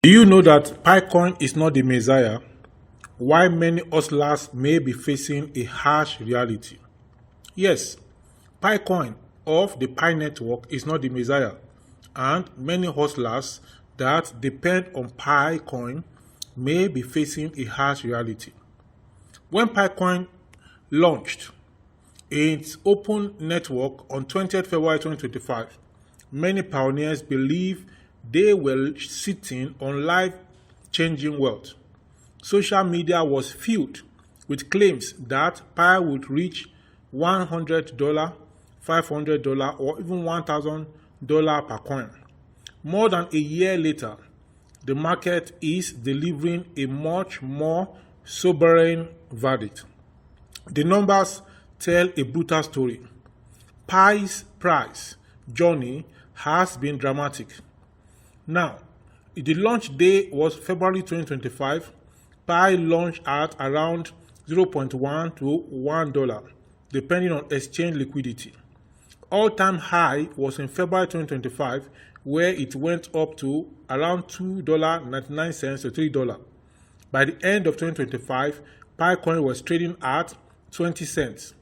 Do you know that Picoin is not the Messiah? Why many hustlers may be facing a harsh reality? Yes, Picoin of the Pi network is not the Messiah, and many hustlers that depend on Picoin may be facing a harsh reality. When Picoin launched its open network on 20th February 2025, many pioneers believed they were sitting on life-changing wealth. Social media was filled with claims that Pi would reach $100, $500, or even $1,000 per coin. More than a year later, the market is delivering a much more sobering verdict. The numbers tell a brutal story. Pi's price journey has been dramatic. Now, the launch day was February 2025. Pi launched at around $0.1 to $1, depending on exchange liquidity. All-time high was in February 2025, where it went up to around $2.99 to $3. By the end of 2025, Picoin was trading at 20 cents.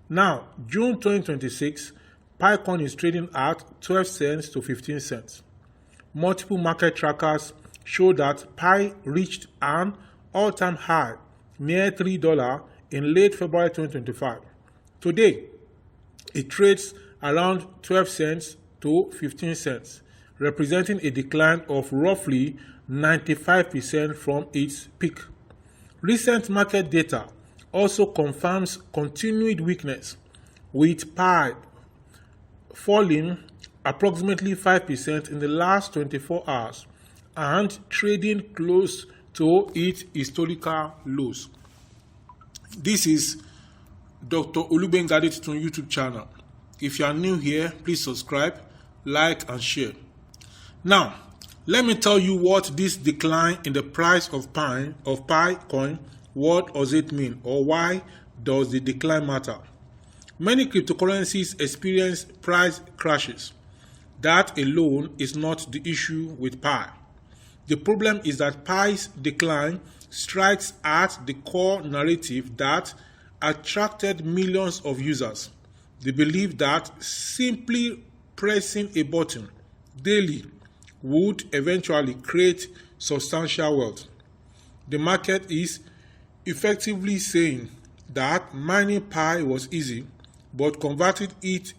Now, June 2026, Picoin is trading at 12 cents to 15 cents. Multiple market trackers show that Pi reached an all-time high near $3 in late February 2025. Today, it trades around 12 cents to 15 cents, representing a decline of roughly 95% from its peak. Recent market data also confirms continued weakness, with Pi falling approximately 5% in the last 24 hours and trading close to its historical lows. This is Dr. Olugbenga Adetitun YouTube channel. If you are new here, please subscribe, like, and share. Now, let me tell you what this decline in the price of Pi coin, what does it mean, or why does the decline matter? Many cryptocurrencies experience price crashes. That alone is not the issue with Pi. The problem is that Pi's decline strikes at the core narrative that attracted millions of users. They believe that simply pressing a button daily would eventually create substantial wealth. The market is effectively saying that mining Pi was easy, but converting it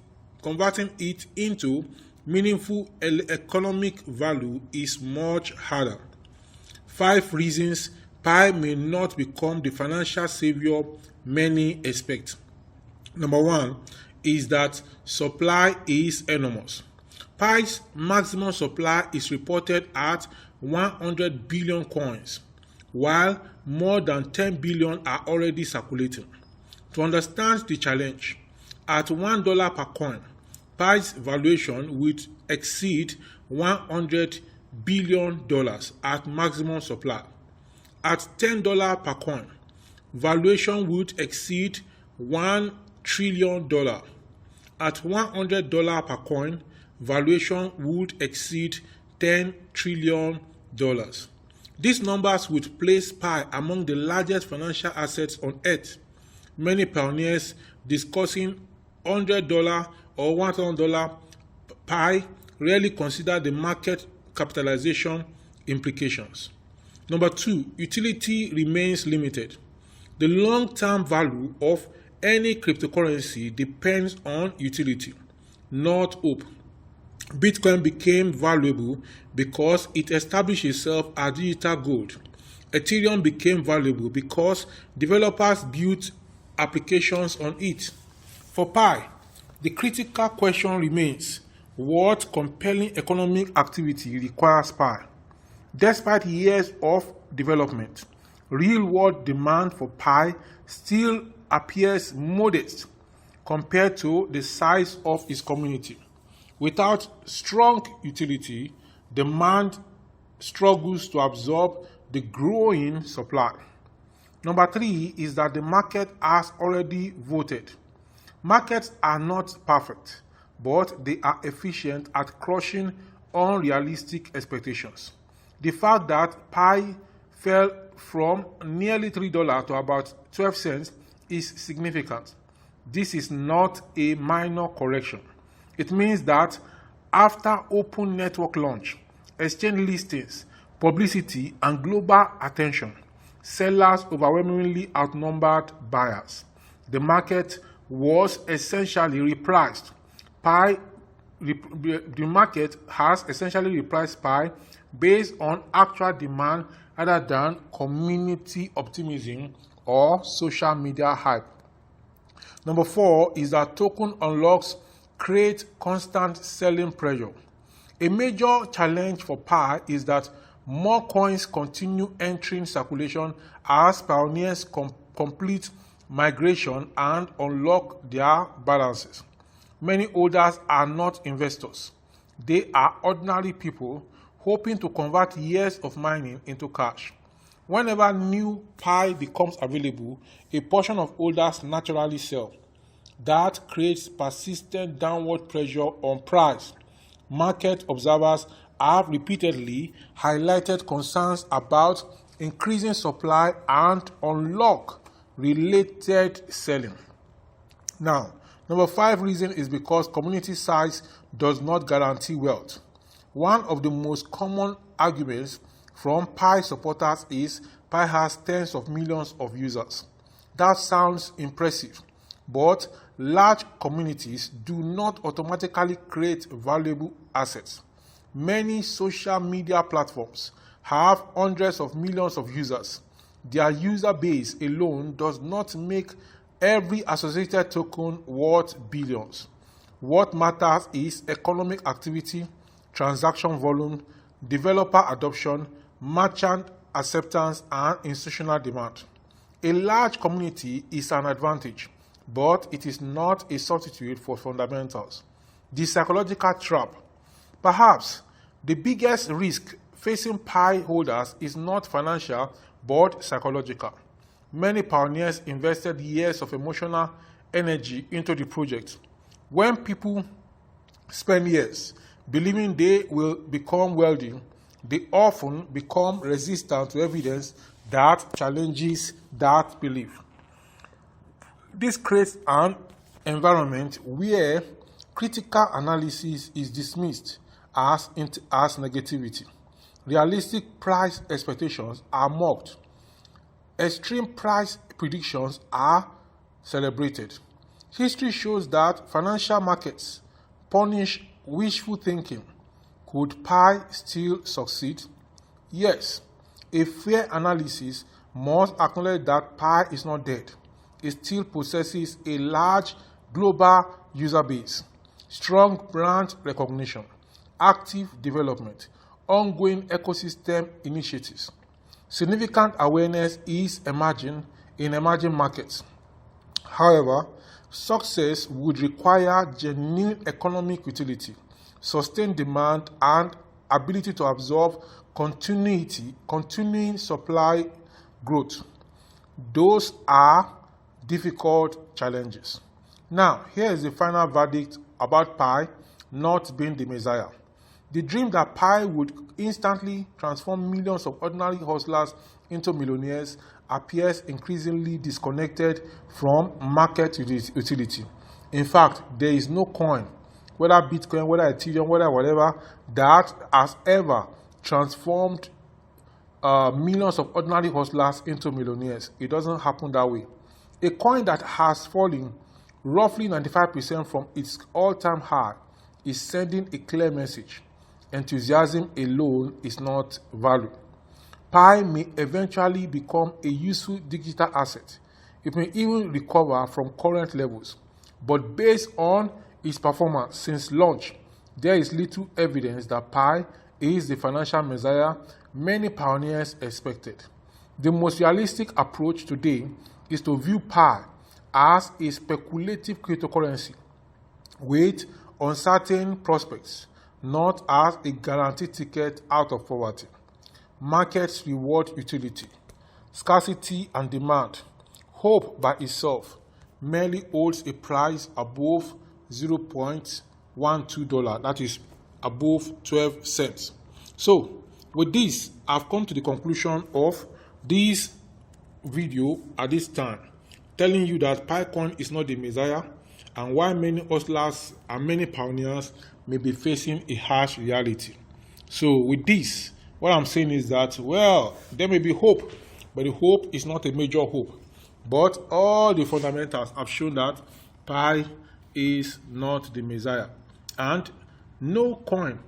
into meaningful economic value is much harder. 5 reasons Pi may not become the financial savior many expect. Number 1 is that supply is enormous. Pi's maximum supply is reported at 100 billion coins, while more than 10 billion are already circulating. To understand the challenge, at $1 per coin, Pi's valuation would exceed $100 billion at maximum supply. At $10 per coin, valuation would exceed $1 trillion. At $100 per coin, valuation would exceed $10 trillion. These numbers would place Pi among the largest financial assets on earth. Many pioneers discussing $100 or $1,000 Pi rarely consider the market capitalization implications. Number 2, utility remains limited. The long-term value of any cryptocurrency depends on utility, not hope. Bitcoin became valuable because it established itself as digital gold. Ethereum became valuable because developers built applications on it. For Pi, the critical question remains, what compelling economic activity requires Pi? Despite years of development, real-world demand for Pi still appears modest compared to the size of its community. Without strong utility, demand struggles to absorb the growing supply. Number 3 is that the market has already voted. Markets are not perfect, but they are efficient at crushing unrealistic expectations. The fact that pi fell from nearly $3 to about 12 cents is significant. This is not a minor correction. It means that after open network launch, exchange listings, publicity, and global attention, sellers overwhelmingly outnumbered buyers. The market was essentially repriced. The market has essentially repriced pi based on actual demand rather than community optimism or social media hype. Number 4 is that token unlocks create constant selling pressure. A major challenge for pi is that more coins continue entering circulation as pioneers complete migration and unlock their balances. Many holders are not investors. They are ordinary people hoping to convert years of mining into cash. Whenever new pi becomes available, a portion of holders naturally sell. That creates persistent downward pressure on price. Market observers have repeatedly highlighted concerns about increasing supply and unlock related selling. Now, number 5 reason is because community size does not guarantee wealth. One of the most common arguments from pi supporters is pi has tens of millions of users. That sounds impressive, but large communities do not automatically create valuable assets. Many social media platforms have hundreds of millions of users. Their user base alone does not make every associated token worth billions. What matters is economic activity, transaction volume, developer adoption, merchant acceptance, and institutional demand. A large community is an advantage, but it is not a substitute for fundamentals. The psychological trap. Perhaps the biggest risk facing pi holders is not financial but psychological. Many pioneers invested years of emotional energy into the project. When people spend years believing they will become wealthy, they often become resistant to evidence that challenges that belief. This creates an environment where critical analysis is dismissed as negativity. Realistic price expectations are mocked. Extreme price predictions are celebrated. History shows that financial markets punish wishful thinking. Could pi still succeed? Yes. A fair analysis must acknowledge that pi is not dead. It still possesses a large global user base, strong brand recognition, active development, ongoing ecosystem initiatives. Significant awareness is emerging in emerging markets. However, success would require genuine economic utility, sustained demand, and ability to absorb continuing supply growth. Those are difficult challenges. Now, here is the final verdict about pi not being the Messiah. The dream that pi would instantly transform millions of ordinary hustlers into millionaires appears increasingly disconnected from market utility. In fact, there is no coin, whether Bitcoin, whether Ethereum, whether whatever, that has ever transformed millions of ordinary hustlers into millionaires. It doesn't happen that way. A coin that has fallen roughly 95% from its all-time high is sending a clear message. Enthusiasm alone is not value. Pi may eventually become a useful digital asset. It may even recover from current levels. But based on its performance since launch, there is little evidence that pi is the financial messiah many pioneers expected. The most realistic approach today is to view pi as a speculative cryptocurrency with uncertain prospects, not as a guaranteed ticket out of poverty. Markets reward utility, scarcity and demand. Hope by itself merely holds a price above $0.12, that is above 12 cents. So, with this, I've come to the conclusion of this video at this time, telling you that Picoin is not the messiah and why many hustlers and many pioneers may be facing a harsh reality. So with this, what I'm saying is that, well, there may be hope, but the hope is not a major hope. But all the fundamentals have shown that Pi is not the messiah. And no coin,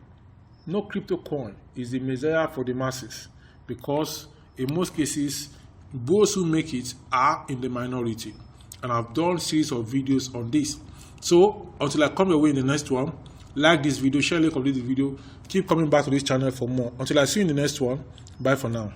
no crypto coin is the messiah for the masses, because in most cases, those who make it are in the minority. And I've done series of videos on this. So until I come your way in the next one, like this video, share, link, complete the video, keep coming back to this channel for more. Until I see you in the next one, bye for now.